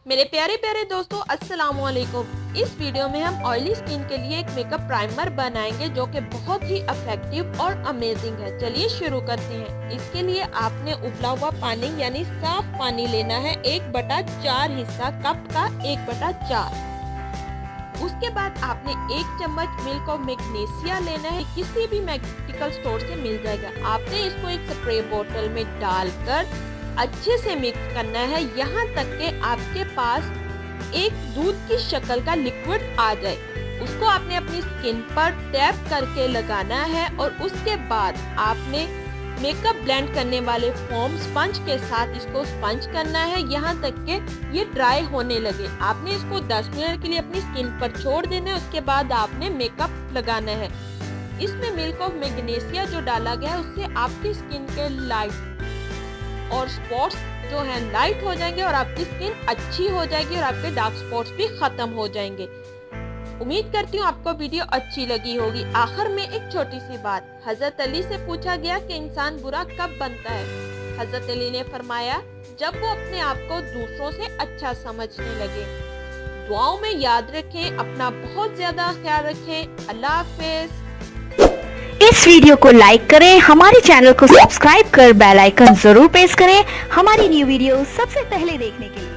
मेरे प्यारे प्यारे दोस्तों, अस्सलाम वालेकुम। इस वीडियो में हम ऑयली स्किन के लिए एक मेकअप प्राइमर बनाएंगे जो कि बहुत ही इफेक्टिव और अमेजिंग है। चलिए शुरू करते हैं। इसके लिए आपने उबला हुआ पानी यानी साफ पानी लेना है, 1/4 हिस्सा कप का 1/4। उसके बाद आपने 1 चम्मच मिल्क ऑफ मैग्नीशिया लेना है, किसी भी मेडिकल स्टोर से मिल जाएगा। आपने इसको एक स्प्रे बोतल में डालकर अच्छे से मिक्स करना है, यहाँ तक कि आपके पास एक दूध की शक्ल का लिक्विड आ जाए। उसको आपने अपनी स्किन पर टैप करके लगाना है और उसके बाद आपने मेकअप ब्लेंड करने वाले फोम स्पंज के साथ इसको स्पंज करना है, यहाँ तक कि ये ड्राई होने लगे। आपने इसको 10 मिनट के लिए अपनी स्किन पर छोड़ देना है। उसके बाद आपने मेकअप लगाना है। इसमें मिल्क ऑफ मैग्नीशिया जो डाला गया है उससे आपकी स्किन के लाइट और स्पॉट्स जो हैं लाइट हो जाएंगे और आपकी स्किन अच्छी हो जाएगी और आपके डार्क स्पॉट्स भी खत्म हो जाएंगे। उम्मीद करती हूँ आपको वीडियो अच्छी लगी होगी। आखिर में एक छोटी सी बात, हजरत अली से पूछा गया कि इंसान बुरा कब बनता है। हजरत अली ने फरमाया, जब वो अपने आप को दूसरों से अच्छा समझने लगे। दुआओं में याद रखें, अपना बहुत ज्यादा ख्याल रखें। अल्लाह हाफिज। इस वीडियो को लाइक करें, हमारे चैनल को सब्सक्राइब कर बेल आइकन जरूर प्रेस करें हमारी न्यू वीडियो सबसे पहले देखने के लिए।